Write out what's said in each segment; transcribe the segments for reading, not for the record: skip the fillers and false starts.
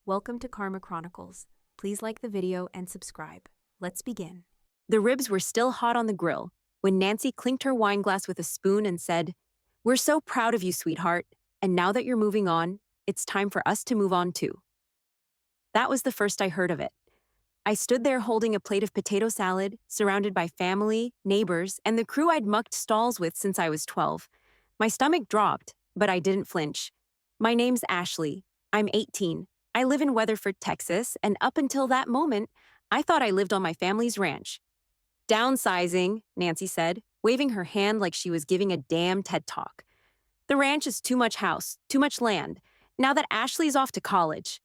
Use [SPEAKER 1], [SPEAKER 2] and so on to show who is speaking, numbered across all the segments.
[SPEAKER 1] Welcome to Karma Chronicles. Please like the video and subscribe. Let's begin.
[SPEAKER 2] The ribs were still hot on the grill when Nancy clinked her wine glass with a spoon and said, "We're so proud of you, sweetheart, and now that you're moving on, it's time for us to move on too." That was the first I heard of it. I stood there holding a plate of potato salad, surrounded by family, neighbors, and the crew I'd mucked stalls with since I was 12. My stomach dropped, but I didn't flinch. "My name's Ashley. I'm 18. I live in Weatherford, Texas, and up until that moment, I thought I lived on my family's ranch." "Downsizing," Nancy said, waving her hand like she was giving a damn TED Talk. "The ranch is too much house, too much land, now that Ashley's off to college."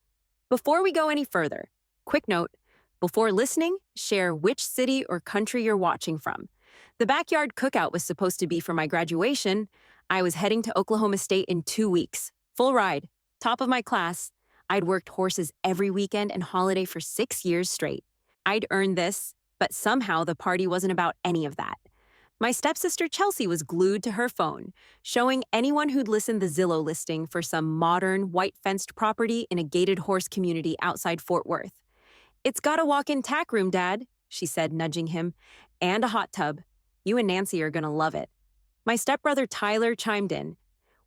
[SPEAKER 2] Before we go any further, quick note, before listening, share which city or country you're watching from. The backyard cookout was supposed to be for my graduation. I was heading to Oklahoma State in 2 weeks. Full ride, top of my class. I'd worked horses every weekend and holiday for 6 years straight. I'd earned this, but somehow the party wasn't about any of that. My stepsister Chelsea was glued to her phone, showing anyone who'd listened the Zillow listing for some modern, white-fenced property in a gated horse community outside Fort Worth. "It's got a walk-in tack room, Dad," she said, nudging him, "and a hot tub. You and Nancy are gonna love it." My stepbrother Tyler chimed in.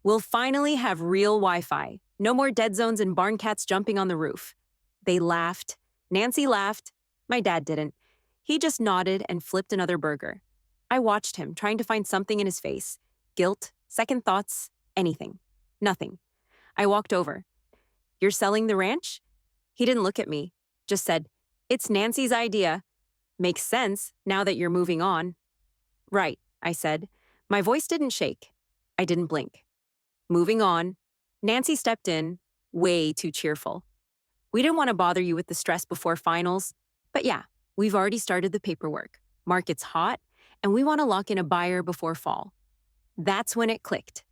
[SPEAKER 2] "We'll finally have real Wi-Fi. No more dead zones and barn cats jumping on the roof." They laughed. Nancy laughed. My dad didn't. He just nodded and flipped another burger. I watched him, trying to find something in his face. Guilt, second thoughts, anything. Nothing. I walked over. "You're selling the ranch?" He didn't look at me, just said, "It's Nancy's idea. Makes sense now that you're moving on." "Right," I said. My voice didn't shake. I didn't blink. "Moving on." Nancy stepped in, way too cheerful. "We didn't want to bother you with the stress before finals, but yeah, we've already started the paperwork. Market's hot, and we want to lock in a buyer before fall." That's when it clicked.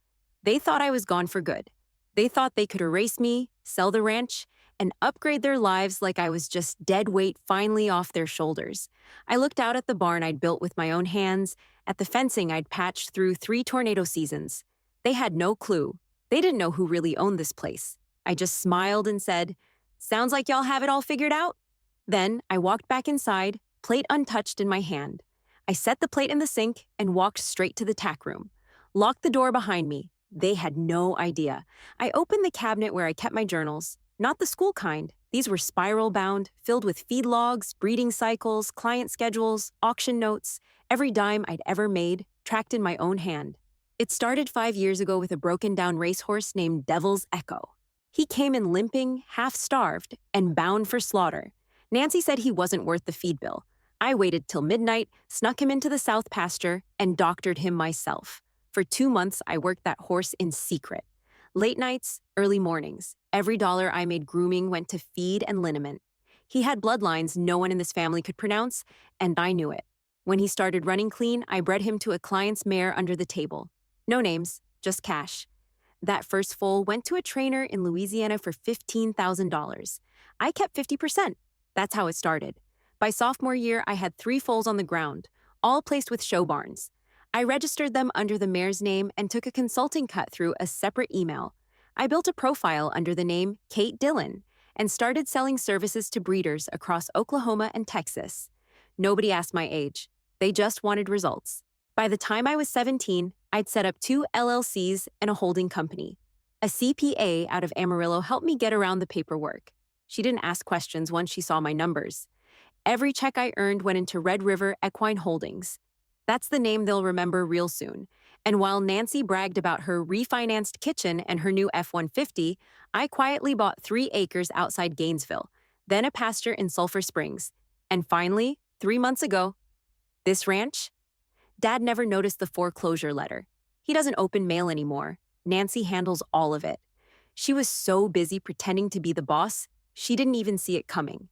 [SPEAKER 2] They thought I was gone for good. They thought they could erase me, sell the ranch, and upgrade their lives like I was just dead weight finally off their shoulders. I looked out at the barn I'd built with my own hands, at the fencing I'd patched through 3 tornado seasons. They had no clue. They didn't know who really owned this place. I just smiled and said, "Sounds like y'all have it all figured out." Then I walked back inside, plate untouched in my hand. I set the plate in the sink and walked straight to the tack room. Locked the door behind me. They had no idea. I opened the cabinet where I kept my journals. Not the school kind. These were spiral-bound, filled with feed logs, breeding cycles, client schedules, auction notes, every dime I'd ever made, tracked in my own hand. It started 5 years ago with a broken-down racehorse named Devil's Echo. He came in limping, half-starved, and bound for slaughter. Nancy said he wasn't worth the feed bill. I waited till midnight, snuck him into the south pasture, and doctored him myself. For 2 months, I worked that horse in secret. Late nights, early mornings. Every dollar I made grooming went to feed and liniment. He had bloodlines no one in this family could pronounce, and I knew it. When he started running clean, I bred him to a client's mare under the table. No names, just cash. That first foal went to a trainer in Louisiana for $15,000. I kept 50%. That's how it started. By sophomore year, I had 3 foals on the ground, all placed with show barns. I registered them under the mare's name and took a consulting cut through a separate email. I built a profile under the name Kate Dillon and started selling services to breeders across Oklahoma and Texas. Nobody asked my age. They just wanted results. By the time I was 17, I'd set up 2 LLCs and a holding company. A CPA out of Amarillo helped me get around the paperwork. She didn't ask questions once she saw my numbers. Every check I earned went into Red River Equine Holdings. That's the name they'll remember real soon. And while Nancy bragged about her refinanced kitchen and her new F-150, I quietly bought 3 acres outside Gainesville, then a pasture in Sulphur Springs. And finally, 3 months ago, this ranch? Dad never noticed the foreclosure letter. He doesn't open mail anymore. Nancy handles all of it. She was so busy pretending to be the boss, she didn't even see it coming.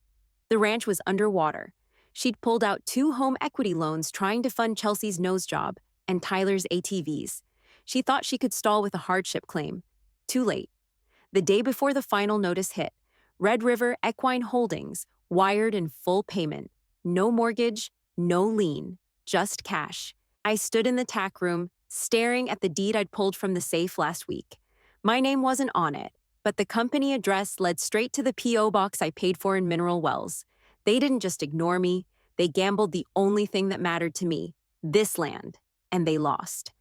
[SPEAKER 2] The ranch was underwater. She'd pulled out 2 home equity loans trying to fund Chelsea's nose job and Tyler's ATVs. She thought she could stall with a hardship claim. Too late. The day before the final notice hit, Red River Equine Holdings wired in full payment. No mortgage, no lien, just cash. I stood in the tack room, staring at the deed I'd pulled from the safe last week. My name wasn't on it, But the company address led straight to the P.O. box I paid for in Mineral Wells. They didn't just ignore me, they gambled the only thing that mattered to me, this land, and they lost.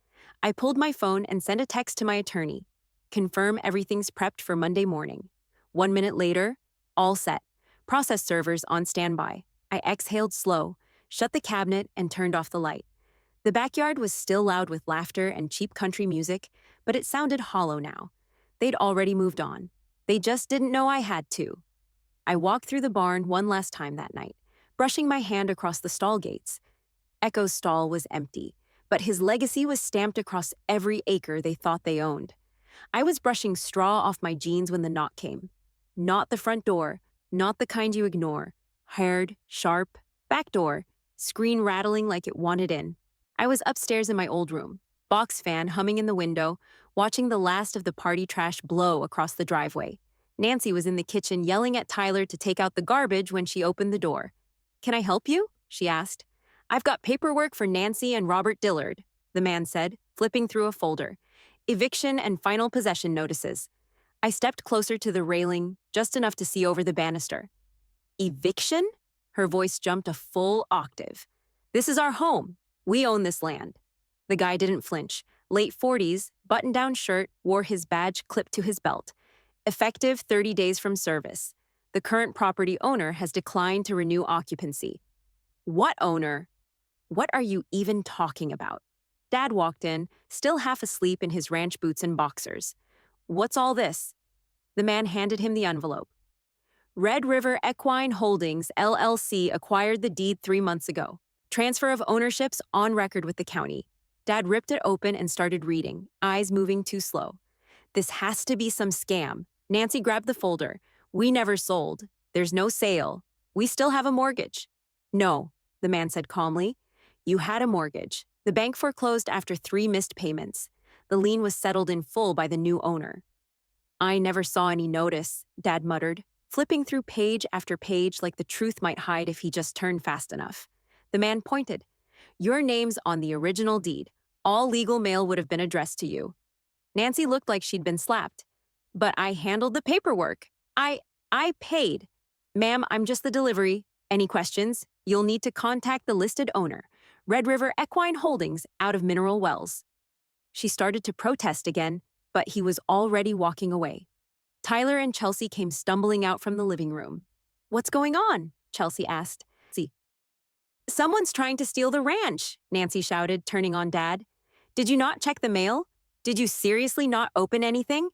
[SPEAKER 2] I pulled my phone and sent a text to my attorney. Confirm everything's prepped for Monday morning. 1 minute later, all set. Process servers on standby. I exhaled slow, shut the cabinet, and turned off the light. The backyard was still loud with laughter and cheap country music, but it sounded hollow now. They'd already moved on. They just didn't know I had to. I walked through the barn one last time that night, brushing my hand across the stall gates. Echo's stall was empty, but his legacy was stamped across every acre they thought they owned. I was brushing straw off my jeans when the knock came. Not the front door, not the kind you ignore. Hard, sharp, back door, screen rattling like it wanted in. I was upstairs in my old room, box fan humming in the window, watching the last of the party trash blow across the driveway. Nancy was in the kitchen yelling at Tyler to take out the garbage when she opened the door. "Can I help you?" she asked. "I've got paperwork for Nancy and Robert Dillard," the man said, flipping through a folder. "Eviction and final possession notices." I stepped closer to the railing, just enough to see over the banister. "Eviction?" Her voice jumped a full octave. "This is our home. We own this land." The guy didn't flinch. Late 40s, button-down shirt, wore his badge clipped to his belt. Effective 30 days from service. The current property owner has declined to renew occupancy. What owner? What are you even talking about? Dad walked in, still half asleep in his ranch boots and boxers. "What's all this?" The man handed him the envelope. Red River Equine Holdings, LLC acquired the deed 3 months ago. Transfer of ownership's on record with the county. Dad ripped it open and started reading, eyes moving too slow. "This has to be some scam." Nancy grabbed the folder. "We never sold. There's no sale. We still have a mortgage." "No," the man said calmly. "You had a mortgage. The bank foreclosed after 3 missed payments. The lien was settled in full by the new owner." "I never saw any notice," Dad muttered, flipping through page after page like the truth might hide if he just turned fast enough. The man pointed. "Your name's on the original deed. All legal mail would have been addressed to you." Nancy looked like she'd been slapped. "But I handled the paperwork. I paid." "Ma'am, I'm just the delivery. Any questions? You'll need to contact the listed owner, Red River Equine Holdings, out of Mineral Wells." She started to protest again, but he was already walking away. Tyler and Chelsea came stumbling out from the living room. "What's going on?" Chelsea asked. "See, someone's trying to steal the ranch," Nancy shouted, turning on Dad. "Did you not check the mail? Did you seriously not open anything?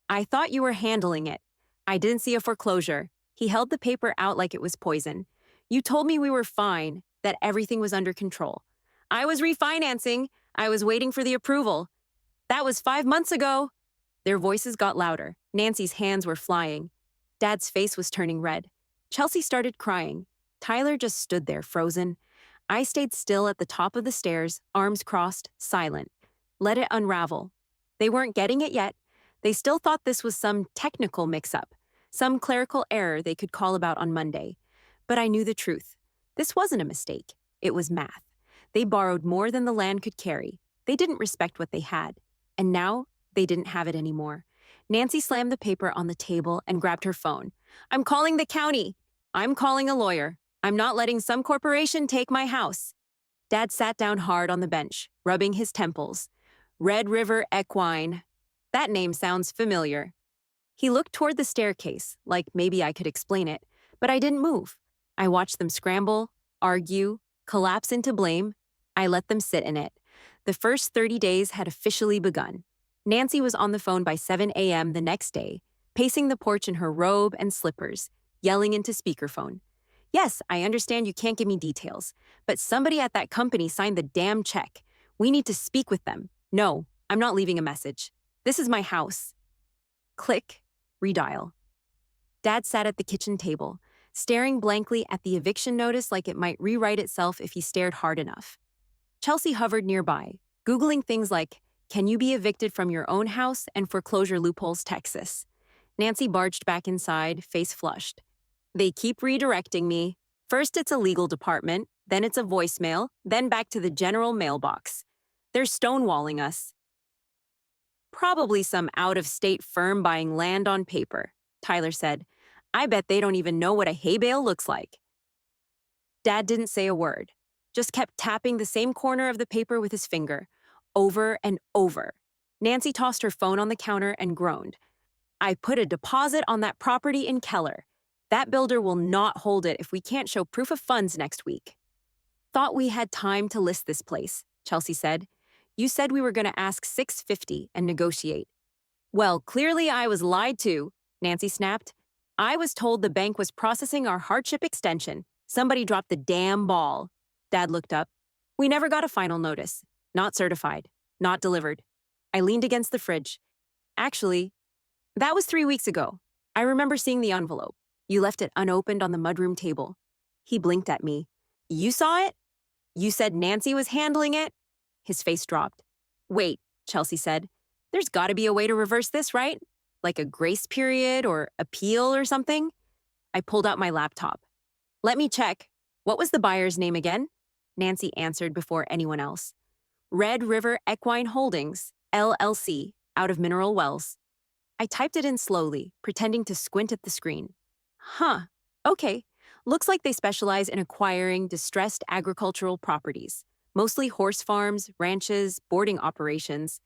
[SPEAKER 2] I thought you were handling it. I didn't see a foreclosure." He held the paper out like it was poison. "You told me we were fine, that everything was under control. I was refinancing. I was waiting for the approval. That was 5 months ago." Their voices got louder. Nancy's hands were flying. Dad's face was turning red. Chelsea started crying. Tyler just stood there, frozen. I stayed still at the top of the stairs, arms crossed, silent. Let it unravel. They weren't getting it yet. They still thought this was some technical mix-up, some clerical error they could call about on Monday. But I knew the truth. This wasn't a mistake. It was math. They borrowed more than the land could carry. They didn't respect what they had. And now, they didn't have it anymore. Nancy slammed the paper on the table and grabbed her phone. "I'm calling the county. I'm calling a lawyer. I'm not letting some corporation take my house." Dad sat down hard on the bench, rubbing his temples. Red River Equine. That name sounds familiar. He looked toward the staircase, like maybe I could explain it, but I didn't move. I watched them scramble, argue, collapse into blame. I let them sit in it. The first 30 days had officially begun. Nancy was on the phone by 7 a.m. the next day, pacing the porch in her robe and slippers, yelling into speakerphone. "Yes, I understand you can't give me details, but somebody at that company signed the damn check. We need to speak with them. No, I'm not leaving a message. This is my house." Click, redial. Dad sat at the kitchen table, staring blankly at the eviction notice like it might rewrite itself if he stared hard enough. Chelsea hovered nearby, Googling things like, "Can you be evicted from your own house and foreclosure loopholes, Texas?" Nancy barged back inside, face flushed. "They keep redirecting me. First it's a legal department, then it's a voicemail, then back to the general mailbox. They're stonewalling us." Probably some out-of-state firm buying land on paper, Tyler said. I bet they don't even know what a hay bale looks like. Dad didn't say a word, just kept tapping the same corner of the paper with his finger, over and over. Nancy tossed her phone on the counter and groaned. I put a deposit on that property in Keller. That builder will not hold it if we can't show proof of funds next week. Thought we had time to list this place, Chelsea said. You said we were going to ask $650 and negotiate. Well, clearly I was lied to, Nancy snapped. I was told the bank was processing our hardship extension. Somebody dropped the damn ball. Dad looked up. We never got a final notice. Not certified. Not delivered. I leaned against the fridge. Actually, that was 3 weeks ago. I remember seeing the envelope. You left it unopened on the mudroom table. He blinked at me. You saw it? You said Nancy was handling it? His face dropped. Wait, Chelsea said. There's got to be a way to reverse this, right? Like a grace period or appeal or something? I pulled out my laptop. Let me check. What was the buyer's name again? Nancy answered before anyone else. Red River Equine Holdings, LLC, out of Mineral Wells. I typed it in slowly, pretending to squint at the screen. Huh. Okay. Looks like they specialize in acquiring distressed agricultural properties, mostly horse farms, ranches, boarding operations.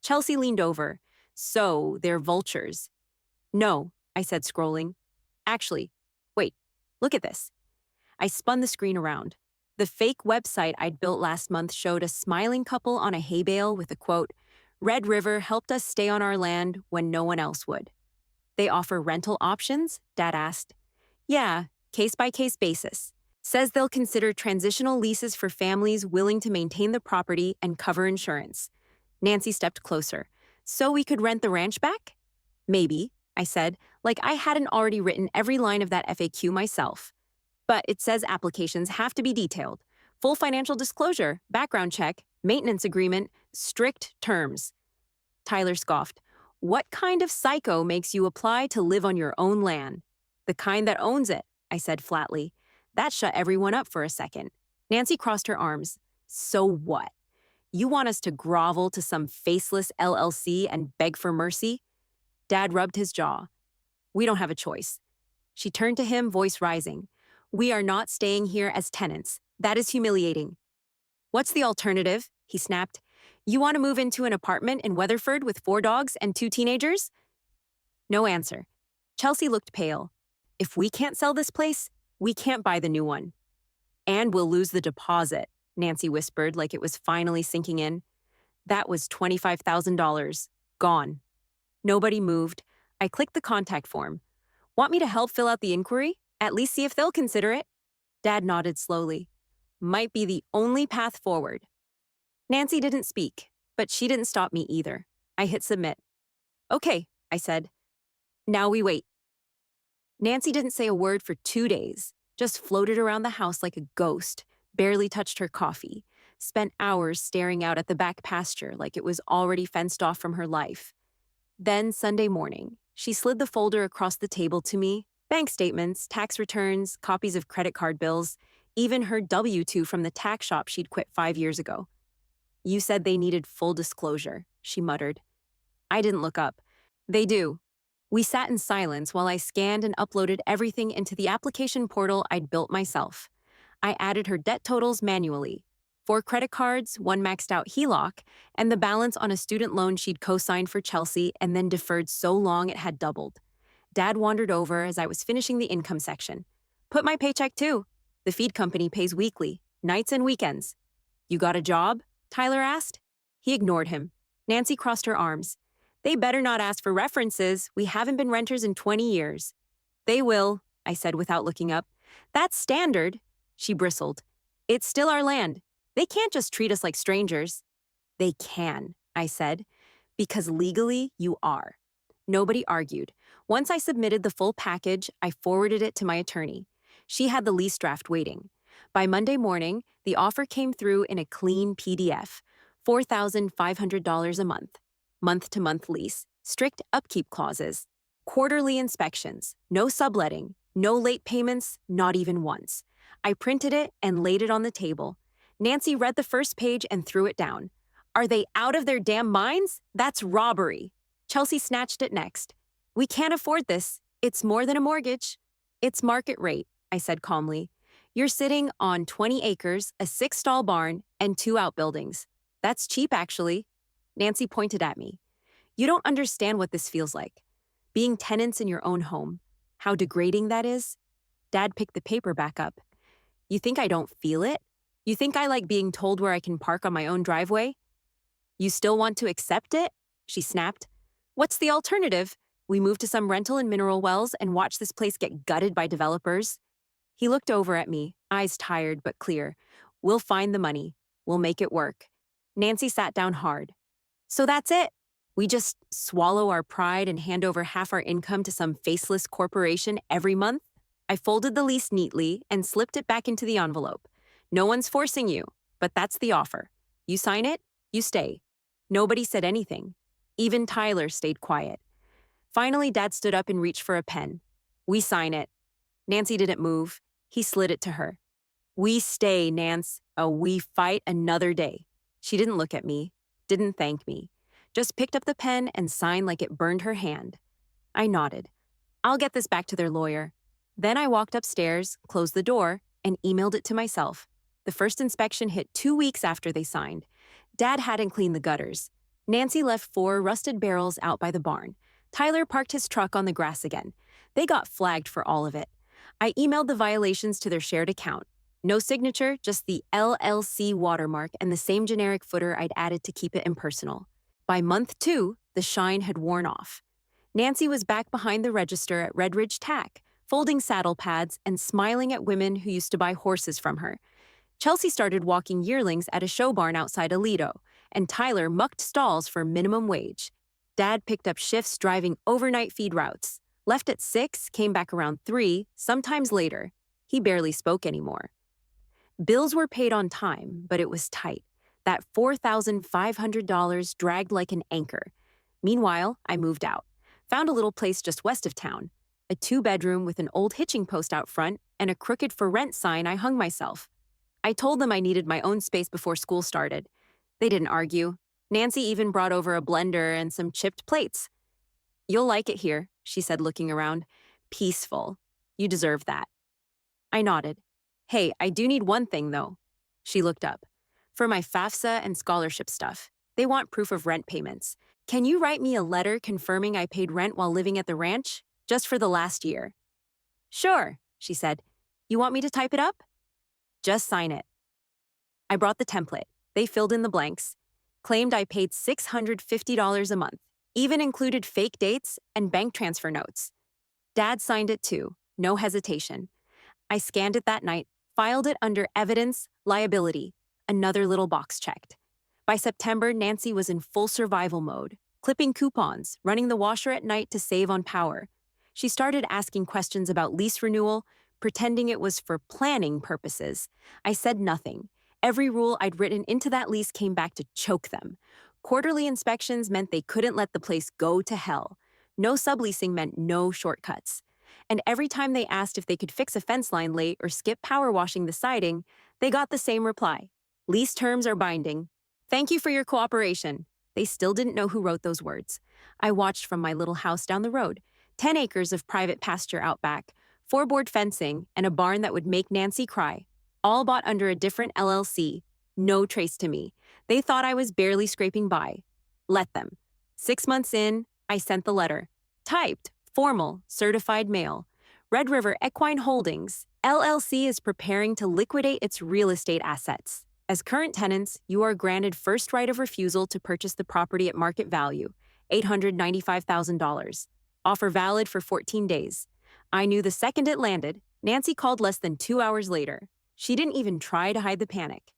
[SPEAKER 2] Chelsea leaned over. So, they're vultures. No, I said, scrolling. Actually, wait, look at this. I spun the screen around. The fake website I'd built last month showed a smiling couple on a hay bale with a quote, Red River helped us stay on our land when no one else would. They offer rental options? Dad asked. Yeah, case-by-case basis. Says they'll consider transitional leases for families willing to maintain the property and cover insurance. Nancy stepped closer. So we could rent the ranch back? Maybe, I said, like I hadn't already written every line of that FAQ myself. But it says applications have to be detailed. Full financial disclosure, background check, maintenance agreement, strict terms. Tyler scoffed. What kind of psycho makes you apply to live on your own land? The kind that owns it, I said flatly. That shut everyone up for a second. Nancy crossed her arms. So what? You want us to grovel to some faceless LLC and beg for mercy? Dad rubbed his jaw. We don't have a choice. She turned to him, voice rising. We are not staying here as tenants. That is humiliating. What's the alternative? He snapped. You want to move into an apartment in Weatherford with 4 dogs and 2 teenagers? No answer. Chelsea looked pale. If we can't sell this place, we can't buy the new one. And we'll lose the deposit, Nancy whispered like it was finally sinking in. That was $25,000. Gone. Nobody moved. I clicked the contact form. Want me to help fill out the inquiry? At least see if they'll consider it? Dad nodded slowly. Might be the only path forward. Nancy didn't speak, but she didn't stop me either. I hit submit. Okay, I said. Now we wait. Nancy didn't say a word for 2 days, just floated around the house like a ghost, barely touched her coffee, spent hours staring out at the back pasture like it was already fenced off from her life. Then Sunday morning, she slid the folder across the table to me, bank statements, tax returns, copies of credit card bills, even her W-2 from the tax shop she'd quit 5 years ago. You said they needed full disclosure, she muttered. I didn't look up. They do. We sat in silence while I scanned and uploaded everything into the application portal I'd built myself. I added her debt totals manually. 4 credit cards, 1 maxed out HELOC, and the balance on a student loan she'd co-signed for Chelsea and then deferred so long it had doubled. Dad wandered over as I was finishing the income section. Put my paycheck too. The feed company pays weekly, nights and weekends. You got a job? Tyler asked. He ignored him. Nancy crossed her arms. They better not ask for references. We haven't been renters in 20 years. They will, I said without looking up. That's standard. She bristled. It's still our land. They can't just treat us like strangers. They can, I said, because legally you are. Nobody argued. Once I submitted the full package, I forwarded it to my attorney. She had the lease draft waiting. By Monday morning, the offer came through in a clean PDF, $4,500 a month. Month-to-month lease, strict upkeep clauses, quarterly inspections, no subletting, no late payments, not even once. I printed it and laid it on the table. Nancy read the first page and threw it down. Are they out of their damn minds? That's robbery. Chelsea snatched it next. We can't afford this. It's more than a mortgage. It's market rate, I said calmly. You're sitting on 20 acres, a 6-stall barn, and 2 outbuildings. That's cheap, actually. Nancy pointed at me. You don't understand what this feels like. Being tenants in your own home. How degrading that is. Dad picked the paper back up. You think I don't feel it? You think I like being told where I can park on my own driveway? You still want to accept it? She snapped. What's the alternative? We move to some rental in Mineral Wells and watch this place get gutted by developers? He looked over at me, eyes tired but clear. We'll find the money. We'll make it work. Nancy sat down hard. So that's it? We just swallow our pride and hand over half our income to some faceless corporation every month? I folded the lease neatly and slipped it back into the envelope. No one's forcing you, but that's the offer. You sign it, you stay. Nobody said anything. Even Tyler stayed quiet. Finally, Dad stood up and reached for a pen. We sign it. Nancy didn't move. He slid it to her. We stay, Nance. Oh, we fight another day. She didn't look at me, didn't thank me, just picked up the pen and signed like it burned her hand. I nodded. I'll get this back to their lawyer. Then I walked upstairs, closed the door, and emailed it to myself. The first inspection hit 2 weeks after they signed. Dad hadn't cleaned the gutters. Nancy left 4 rusted barrels out by the barn. Tyler parked his truck on the grass again. They got flagged for all of it. I emailed the violations to their shared account. No signature, just the LLC watermark and the same generic footer I'd added to keep it impersonal. By month 2, the shine had worn off. Nancy was back behind the register at Red Ridge Tack, folding saddle pads and smiling at women who used to buy horses from her. Chelsea started walking yearlings at a show barn outside Aledo, and Tyler mucked stalls for minimum wage. Dad picked up shifts driving overnight feed routes. Left at 6, came back around 3, sometimes later. He barely spoke anymore. Bills were paid on time, but it was tight. That $4,500 dragged like an anchor. Meanwhile, I moved out. Found a little place just west of town. A 2-bedroom with an old hitching post out front and a crooked for rent sign I hung myself. I told them I needed my own space before school started. They didn't argue. Nancy even brought over a blender and some chipped plates. You'll like it here, she said, looking around. Peaceful. You deserve that. I nodded. Hey, I do need one thing, though. She looked up. For my FAFSA and scholarship stuff, they want proof of rent payments. Can you write me a letter confirming I paid rent while living at the ranch? Just for the last year. Sure, she said. You want me to type it up? Just sign it. I brought the template. They filled in the blanks. Claimed I paid $650 a month. Even included fake dates and bank transfer notes. Dad signed it too, no hesitation. I scanned it that night, filed it under evidence, liability. Another little box checked. By September, Nancy was in full survival mode, clipping coupons, running the washer at night to save on power. She started asking questions about lease renewal, pretending it was for planning purposes. I said nothing. Every rule I'd written into that lease came back to choke them. Quarterly inspections meant they couldn't let the place go to hell. No subleasing meant no shortcuts. And every time they asked if they could fix a fence line late or skip power washing the siding, they got the same reply. Lease terms are binding. Thank you for your cooperation. They still didn't know who wrote those words. I watched from my little house down the road. 10 acres of private pasture out back, 4-board fencing, and a barn that would make Nancy cry. All bought under a different LLC. No trace to me. They thought I was barely scraping by. Let them. 6 months in, I sent the letter. Typed, formal, certified mail. Red River Equine Holdings, LLC is preparing to liquidate its real estate assets. As current tenants, you are granted first right of refusal to purchase the property at market value, $895,000. Offer valid for 14 days. I knew the second it landed. Nancy called less than 2 hours later. She didn't even try to hide the panic.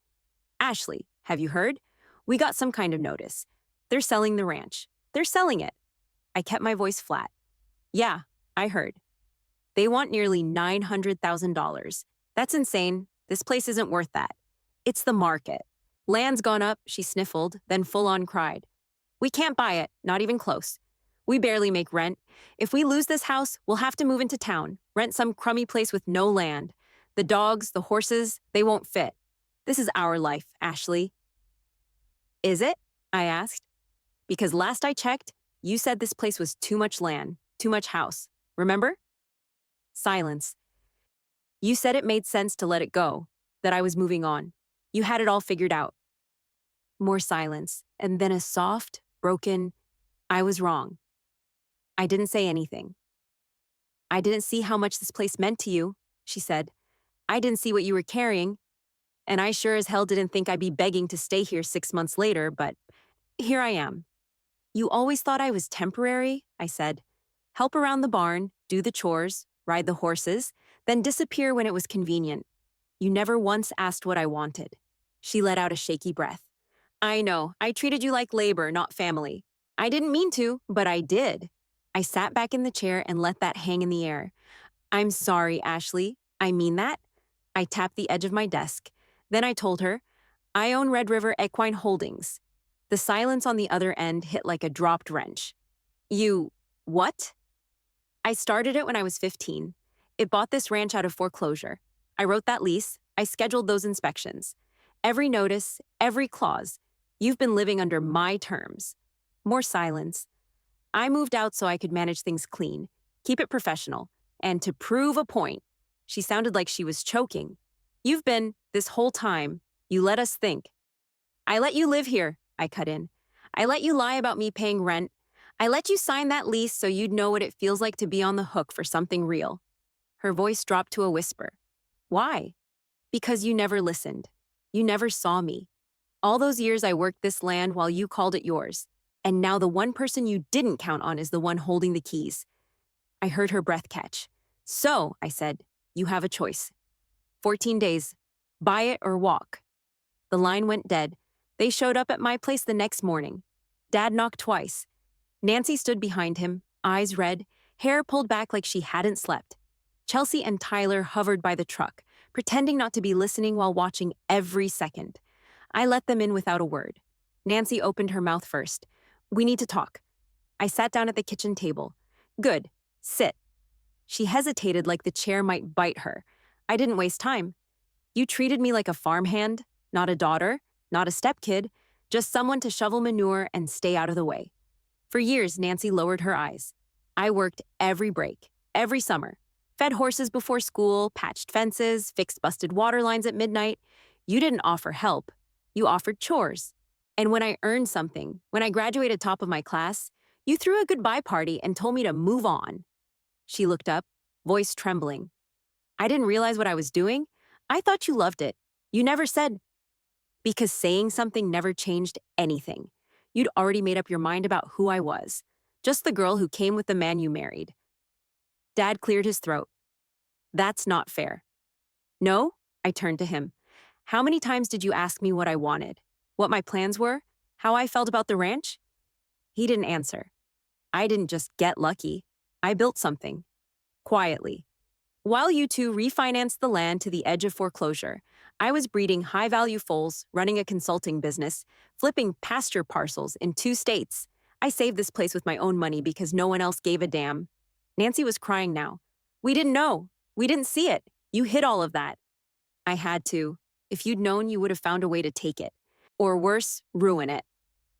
[SPEAKER 2] Ashley, have you heard? We got some kind of notice. They're selling the ranch. They're selling it. I kept my voice flat. Yeah, I heard. They want nearly $900,000. That's insane. This place isn't worth that. It's the market. Land's gone up, she sniffled, then full-on cried. We can't buy it, not even close. We barely make rent. If we lose this house, we'll have to move into town, rent some crummy place with no land. The dogs, the horses, they won't fit. This is our life, Ashley. Is it? I asked. Because last I checked, you said this place was too much land, too much house. Remember? Silence. You said it made sense to let it go, that I was moving on. You had it all figured out. More silence, and then a soft, broken, I was wrong. I didn't say anything. I didn't see how much this place meant to you, she said. I didn't see what you were carrying, and I sure as hell didn't think I'd be begging to stay here 6 months later, but here I am. You always thought I was temporary, I said. Help around the barn, do the chores, ride the horses, then disappear when it was convenient. You never once asked what I wanted. She let out a shaky breath. I know, I treated you like labor, not family. I didn't mean to, but I did. I sat back in the chair and let that hang in the air. I'm sorry, Ashley. I mean that. I tapped the edge of my desk. Then I told her, I own Red River Equine Holdings. The silence on the other end hit like a dropped wrench. You, what? I started it when I was 15. It bought this ranch out of foreclosure. I wrote that lease. I scheduled those inspections. Every notice, every clause. You've been living under my terms. More silence. I moved out so I could manage things clean, keep it professional, and to prove a point. She sounded like she was choking. You've been, this whole time, you let us think. I let you live here, I cut in. I let you lie about me paying rent. I let you sign that lease so you'd know what it feels like to be on the hook for something real. Her voice dropped to a whisper. Why? Because you never listened. You never saw me. All those years I worked this land while you called it yours. And now the one person you didn't count on is the one holding the keys. I heard her breath catch. So, I said, you have a choice. 14 days. Buy it or walk. The line went dead. They showed up at my place the next morning. Dad knocked twice. Nancy stood behind him, eyes red, hair pulled back like she hadn't slept. Chelsea and Tyler hovered by the truck, pretending not to be listening while watching every second. I let them in without a word. Nancy opened her mouth first. We need to talk. I sat down at the kitchen table. Good. Sit. She hesitated like the chair might bite her. I didn't waste time. You treated me like a farmhand, not a daughter, not a stepkid, just someone to shovel manure and stay out of the way. For years, Nancy lowered her eyes. I worked every break, every summer. Fed horses before school, patched fences, fixed busted water lines at midnight. You didn't offer help. You offered chores. And when I earned something, when I graduated top of my class, you threw a goodbye party and told me to move on. She looked up, voice trembling. I didn't realize what I was doing. I thought you loved it. You never said, because saying something never changed anything. You'd already made up your mind about who I was. Just the girl who came with the man you married. Dad cleared his throat. That's not fair. No? I turned to him. How many times did you ask me what I wanted? What my plans were? How I felt about the ranch? He didn't answer. I didn't just get lucky. I built something. Quietly. While you two refinanced the land to the edge of foreclosure, I was breeding high-value foals, running a consulting business, flipping pasture parcels in 2 states. I saved this place with my own money because no one else gave a damn. Nancy was crying now. We didn't know. We didn't see it. You hid all of that. I had to. If you'd known, you would have found a way to take it. Or worse, ruin it.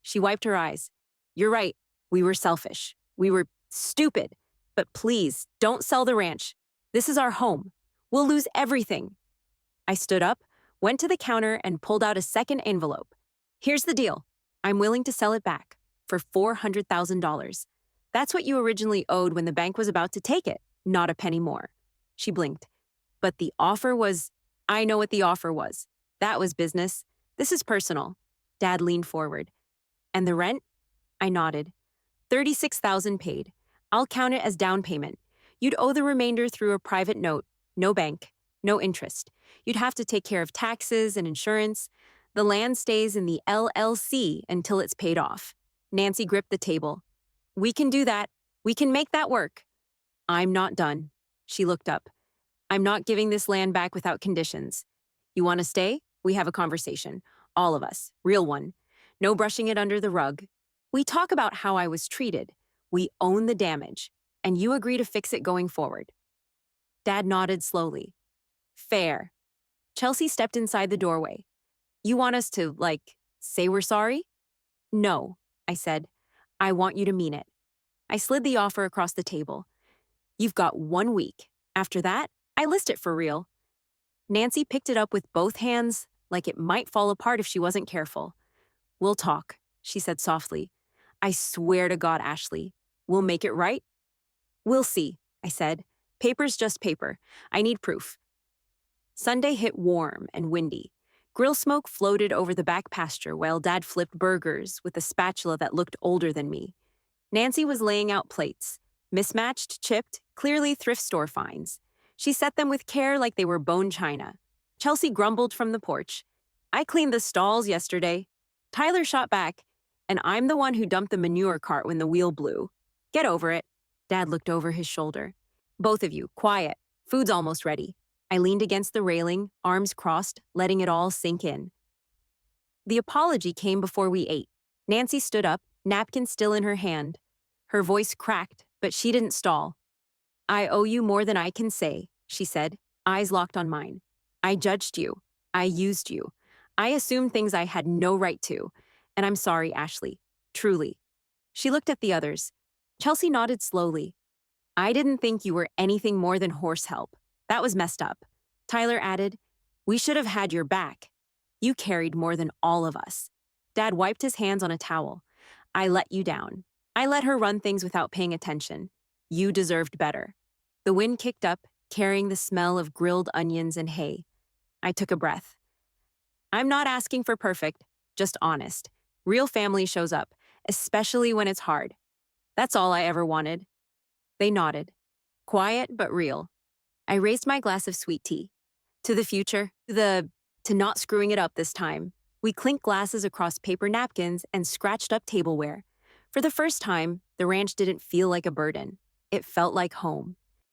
[SPEAKER 2] She wiped her eyes. You're right. We were selfish. We were stupid. But please, don't sell the ranch. This is our home. We'll lose everything. I stood up, went to the counter, and pulled out a second envelope. Here's the deal. I'm willing to sell it back for $400,000. That's what you originally owed when the bank was about to take it, not a penny more. She blinked. But the offer was, I know what the offer was. That was business. This is personal. Dad leaned forward. And the rent? I nodded. $36,000 paid. I'll count it as down payment. You'd owe the remainder through a private note. No bank. No interest. You'd have to take care of taxes and insurance. The land stays in the LLC until it's paid off. Nancy gripped the table. We can do that. We can make that work. I'm not done. She looked up. I'm not giving this land back without conditions. You want to stay? We have a conversation. All of us. Real one. No brushing it under the rug. We talk about how I was treated. We own the damage. And you agree to fix it going forward. Dad nodded slowly. Fair. Chelsea stepped inside the doorway. You want us to, say we're sorry? No, I said. I want you to mean it. I slid the offer across the table. You've got 1 week. After that, I list it for real. Nancy picked it up with both hands, like it might fall apart if she wasn't careful. We'll talk, she said softly. I swear to God, Ashley, we'll make it right. We'll see, I said. Paper's just paper. I need proof. Sunday hit warm and windy. Grill smoke floated over the back pasture while Dad flipped burgers with a spatula that looked older than me. Nancy was laying out plates, mismatched, chipped, clearly thrift store finds. She set them with care like they were bone china. Chelsea grumbled from the porch. I cleaned the stalls yesterday. Tyler shot back, and I'm the one who dumped the manure cart when the wheel blew. Get over it. Dad looked over his shoulder. Both of you, quiet. Food's almost ready. I leaned against the railing, arms crossed, letting it all sink in. The apology came before we ate. Nancy stood up, napkin still in her hand. Her voice cracked, but she didn't stall. I owe you more than I can say, she said, eyes locked on mine. I judged you. I used you. I assumed things I had no right to. And I'm sorry, Ashley. Truly. She looked at the others. Chelsea nodded slowly. I didn't think you were anything more than horse help. That was messed up. Tyler added, we should have had your back. You carried more than all of us. Dad wiped his hands on a towel. I let you down. I let her run things without paying attention. You deserved better. The wind kicked up, carrying the smell of grilled onions and hay. I took a breath. I'm not asking for perfect, just honest. Real family shows up, especially when it's hard. That's all I ever wanted. They nodded. Quiet but real. I raised my glass of sweet tea. To the future, to not screwing it up this time. We clinked glasses across paper napkins and scratched up tableware. For the first time, the ranch didn't feel like a burden. It felt like home.